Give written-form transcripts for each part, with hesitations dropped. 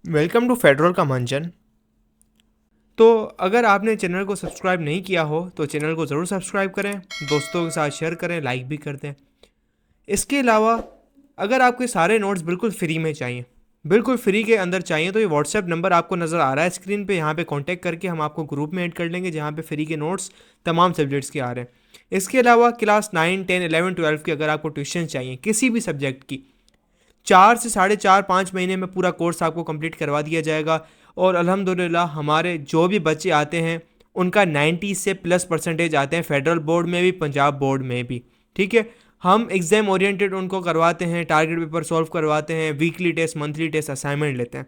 Welcome to federal का मंजन। तो अगर आपने चैनल को सब्सक्राइब नहीं किया हो तो चैनल को ज़रूर सब्सक्राइब करें, दोस्तों के साथ शेयर करें, लाइक भी कर दें। इसके अलावा अगर आपके सारे नोट्स बिल्कुल फ्री में चाहिए, बिल्कुल फ्री के अंदर चाहिए, तो ये व्हाट्सएप नंबर आपको नज़र आ रहा है स्क्रीन पे, यहाँ पे कांटेक्ट करके हम आपको ग्रुप में ऐड कर लेंगे जहाँ पे फ्री के नोट्स तमाम सब्जेक्ट्स के आ रहे हैं। इसके अलावा क्लास 9, 10, 11, 12 की अगर आपको ट्यूशन चाहिए किसी भी सब्जेक्ट की, 4 से 4.5 महीने में पूरा कोर्स आपको कंप्लीट करवा दिया जाएगा। और अल्हम्दुलिल्लाह हमारे जो भी बच्चे आते हैं उनका 90 से प्लस परसेंटेज आते हैं, फेडरल बोर्ड में भी, पंजाब बोर्ड में भी। ठीक है, हम एग्ज़ाम ओरिएंटेड उनको करवाते हैं, टारगेट पेपर सॉल्व करवाते हैं, weekly test, monthly test, assignment लेते हैं।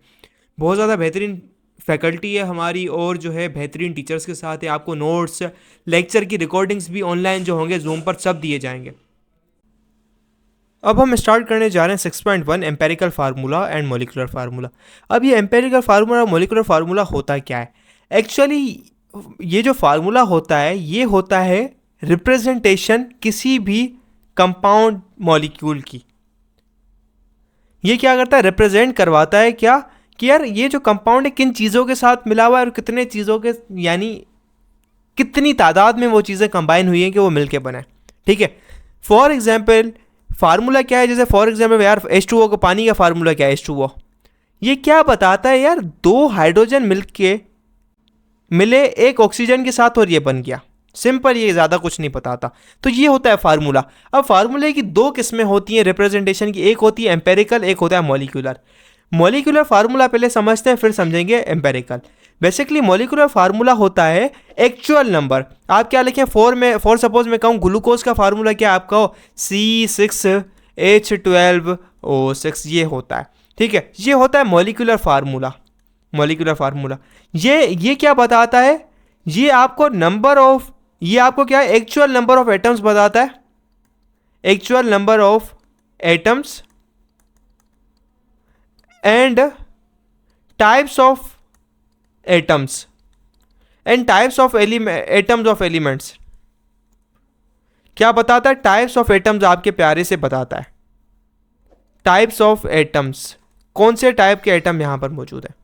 बहुत ज़्यादा बेहतरीन फैकल्टी है हमारी और जो है बेहतरीन टीचर्स के साथ है। आपको नोट्स, लेक्चर की रिकॉर्डिंग्स भी ऑनलाइन जो होंगे जूम पर सब दिए जाएंगे। अब हम स्टार्ट करने जा रहे हैं 6.1 empirical formula and molecular formula. अब ये एम्पेरिकल फार्मूला और मोलिकुलर फार्मूला होता क्या है? एक्चुअली ये जो फार्मूला होता है ये होता है रिप्रेजेंटेशन किसी भी कंपाउंड मॉलिक्यूल की। ये क्या करता है? रिप्रेजेंट करवाता है क्या कि यार ये जो कंपाउंड है किन चीज़ों के साथ मिला हुआ है और कितने चीज़ों के, यानी कितनी तादाद में वो चीज़ें कंबाइन हुई हैं कि वो मिलके बने। ठीक है, फॉर एग्जाम्पल फार्मूला क्या है? जैसे फॉर एग्जाम्पल यार H2O को, पानी का फार्मूला क्या है? H2O ये क्या बताता है यार? 2 हाइड्रोजन मिलके मिले एक ऑक्सीजन के साथ और ये बन गया। सिंपल, ये ज़्यादा कुछ नहीं बताता। तो ये होता है फार्मूला। अब फार्मूले की 2 किस्में होती हैं रिप्रेजेंटेशन की, एक होती है एम्पेरिकल, एक होता है मॉलिक्यूलर। मॉलिक्यूलर फार्मूला पहले समझते हैं फिर समझेंगे एम्पेरिकल। बेसिकली मॉलिक्यूलर फार्मूला होता है एक्चुअल नंबर। आप क्या लिखें? फॉर सपोज मैं कहूँ ग्लूकोज का फार्मूला क्या आप कहो? C6H12O6, ये होता है। ठीक है, ये होता है मॉलिक्यूलर फार्मूला। मॉलिक्यूलर फार्मूला ये क्या बताता है? ये आपको नंबर ऑफ, ये आपको क्या है? एक्चुअल नंबर ऑफ एटम्स बताता है, actual number of atoms and types of atoms and types of atoms of elements. क्या बताता है? टाइप्स ऑफ एटम्स आपके प्यारे से बताता है। टाइप्स ऑफ एटम्स, कौन से टाइप के एटम यहां पर मौजूद है।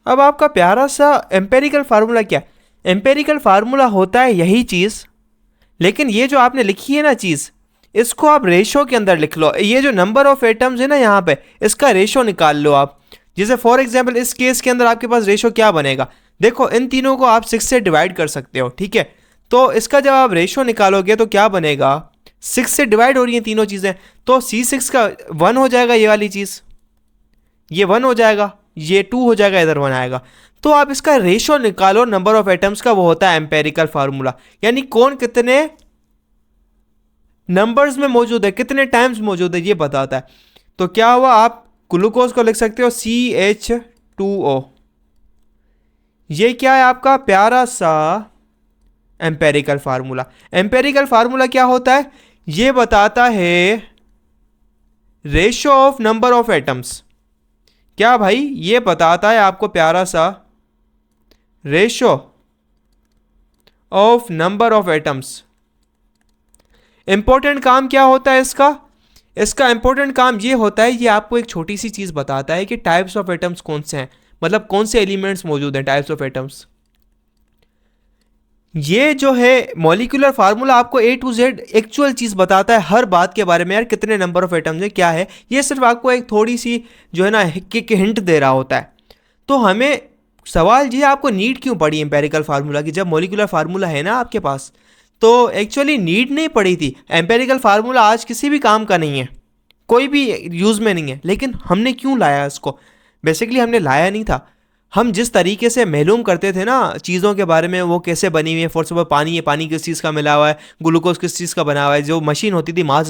अब आपका प्यारा सा एम्पेरिकल फार्मूला क्या है? एम्पेरिकल फार्मूला होता है यही चीज, लेकिन ये जो आपने लिखी है ना चीज, इसको आप रेशो के अंदर लिख लो। ये जो नंबर ऑफ एटम्स है ना यहाँ पे, इसका रेशो निकाल लो आप। जैसे फॉर एग्जांपल इस केस के अंदर आपके पास रेशो क्या बनेगा? देखो इन तीनों को आप 6 से डिवाइड कर सकते हो। ठीक है, तो इसका जब आप रेशो निकालोगे तो क्या बनेगा? 6 से डिवाइड हो रही हैं तीनों चीज़ें, तो C6 का 1 हो जाएगा, ये वाली चीज़, ये 1 हो जाएगा, ये 2 हो जाएगा, इधर 1 आएगा। तो आप इसका रेशो निकालो नंबर ऑफ एटम्स का, वो होता है एम्पेरिकल फार्मूला। यानी कौन कितने नंबर्स में मौजूद है, कितने टाइम्स मौजूद है, ये बताता है। तो क्या हुआ? आप ग्लूकोज को लिख सकते हो CH2O। ये क्या है? आपका प्यारा सा एम्पेरिकल फार्मूला। एम्पेरिकल फार्मूला क्या होता है? ये बताता है ratio of number of atoms. क्या भाई? ये बताता है आपको प्यारा सा ratio of number of atoms. Important काम क्या होता है इसका? इसका इंपॉर्टेंट काम ये होता है, ये आपको एक छोटी सी चीज बताता है कि टाइप्स ऑफ एटम्स कौन से हैं, मतलब कौन से एलिमेंट्स मौजूद हैं, टाइप्स ऑफ एटम्स। ये जो है मॉलिक्यूलर फार्मूला आपको A to Z एक्चुअल चीज बताता है हर बात के बारे में। यार कितने नंबर ऑफ एटम्स है, क्या है, ये सिर्फ आपको एक थोड़ी सी जो है ना हिंट दे रहा होता है। तो हमें सवाल ये, आपको नीड क्यों पड़ी एम्पेरिकल फार्मूला की, जब मॉलिक्यूलर फार्मूला है ना आपके पास? तो एक्चुअली नीड नहीं पड़ी थी। एम्पेरिकल फार्मूला आज किसी भी काम का नहीं है, कोई भी यूज़ में नहीं है, लेकिन हमने क्यों लाया इसको? बेसिकली हमने लाया नहीं था, हम जिस तरीके से मालूम करते थे ना चीज़ों के बारे में, वो कैसे बनी हुई है। फॉर सपोज पानी है, पानी किस चीज़ का मिला हुआ है, ग्लूकोज किस चीज़ का बना हुआ है। जो मशीन होती थी, मास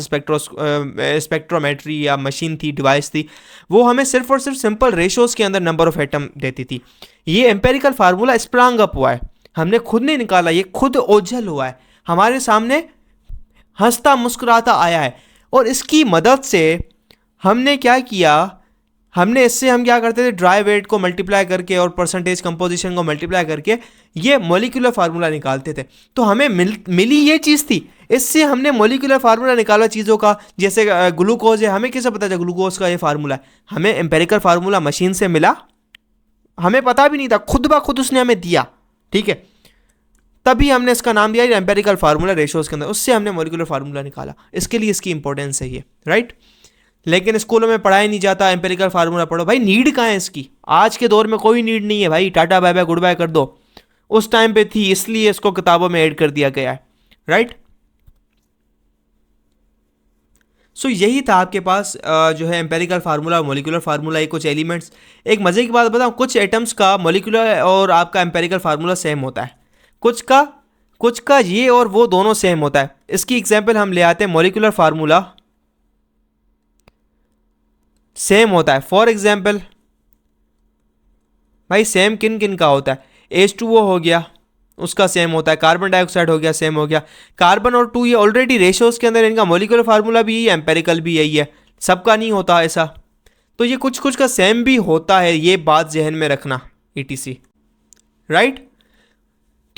स्पेक्ट्रोमेट्री या मशीन थी, डिवाइस थी, वो हमें सिर्फ और सिर्फ सिंपल रेशोज़ के अंदर नंबर ऑफ एटम देती थी। ये एम्पेरिकल फार्मूला स्प्रांग अप हुआ है, हमने खुद नहीं निकाला, ये खुद ओझल हुआ है, हमारे सामने हंसता मुस्कुराता आया है। और इसकी मदद से हमने क्या किया? हमने इससे हम क्या करते थे? ड्राई वेट को मल्टीप्लाई करके और परसेंटेज कंपोजिशन को मल्टीप्लाई करके ये मॉलिक्यूलर फार्मूला निकालते थे। तो हमें मिली ये चीज़ थी, इससे हमने मॉलिक्यूलर फार्मूला निकाला चीज़ों का। जैसे ग्लूकोज है, हमें कैसे पता चला ग्लूकोज का ये फार्मूला है? हमें एम्पेरिकल फार्मूला मशीन से मिला, हमें पता भी नहीं था, खुद ब खुद उसने हमें दिया, ठीक है। तभी हमने इसका नाम दिया एम्पेरिकल फार्मूला रेशियोज के अंदर, उससे हमने मॉलिक्यूलर फार्मूला निकाला। इसके लिए इसकी इंपॉर्टेंस है ये, राइट। लेकिन स्कूलों में पढ़ाया नहीं जाता एम्पेरिकल फार्मूला पढ़ो। भाई नीड कहाँ है इसकी? आज के दौर में कोई नीड नहीं है भाई, tata bye bye goodbye कर दो। उस टाइम पे थी, इसलिए इसको किताबों में ऐड कर दिया गया है, राइट। सो यही था आपके पास जो है एम्पेरिकल फार्मूला, मॉलिक्यूलर फार्मूला, ये कुछ एलिमेंट्स। एक मजे की बात बताऊं, कुछ एटम्स का मॉलिक्यूलर और आपका एम्पेरिकल फार्मूला सेम होता है, कुछ का ये और वो दोनों सेम होता है। इसकी एग्जांपल हम ले आते हैं, मॉलिक्यूलर फार्मूला सेम होता है। फॉर एग्जांपल भाई सेम किन किन का होता है? H2O हो गया, उसका सेम होता है। कार्बन डाइऑक्साइड हो गया, सेम हो गया। कार्बन और 2 ये ऑलरेडी रेशियोज के अंदर इनका मॉलिक्यूलर फार्मूला भी यही है, एम्पेरिकल भी यही है, सबका नहीं होता ऐसा। तो ये कुछ कुछ का सेम भी होता है, ये बात जहन में रखना, ETC, राइट।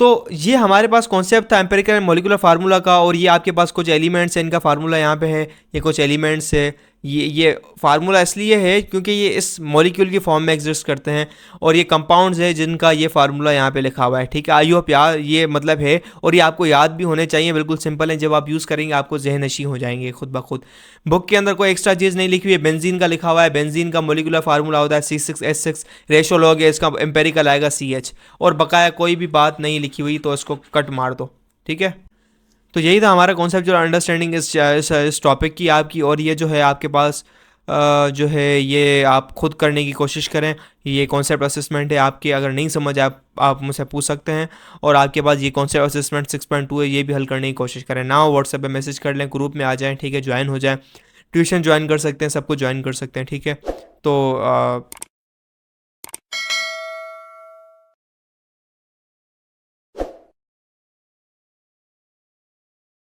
तो ये हमारे पास कॉन्सेप्ट था एम्पेरिकल एंड मॉलिक्यूलर फार्मूला का। और ये आपके पास कुछ एलिमेंट्स हैं, इनका फार्मूला यहाँ पे है, ये कुछ एलिमेंट्स है। ये फार्मूला इसलिए है क्योंकि ये इस मॉलिक्यूल की फॉर्म में एग्जिस्ट करते हैं, और ये कंपाउंड्स है जिनका ये फार्मूला यहाँ पे लिखा हुआ है, ठीक है। आई होप यार ये मतलब है, और ये आपको याद भी होने चाहिए, बिल्कुल सिंपल है। जब आप यूज़ करेंगे आपको जहन नशी हो जाएंगे खुद ब खुद। बुक के अंदर कोई एक्स्ट्रा चीज़ नहीं लिखी हुई है। बेंजीन का लिखा हुआ है, बेंजीन का मॉलिक्यूलर फार्मूला होता है C6H6, रेशो लोगे इसका एम्पेरिकल आएगा CH, और बकाया कोई भी बात नहीं लिखी हुई तो इसको कट मार दो, ठीक है। तो यही था हमारा कॉन्सेप्चुअल अंडरस्टैंडिंग इस टॉपिक की आपकी। और ये जो है आपके पास जो है ये आप खुद करने की कोशिश करें। ये कॉन्सेप्ट असेसमेंट है आपकी, अगर नहीं समझ आप मुझसे पूछ सकते हैं। और आपके पास ये कॉन्सेप्ट असेसमेंट 6.2 है, ये भी हल करने की कोशिश करें ना। व्हाट्सएप पे मैसेज कर लें, ग्रुप में आ जाएं, ठीक है, ज्वाइन हो जाएं, ट्यूशन ज्वाइन कर सकते हैं, सबको ज्वाइन कर सकते हैं, ठीक है। तो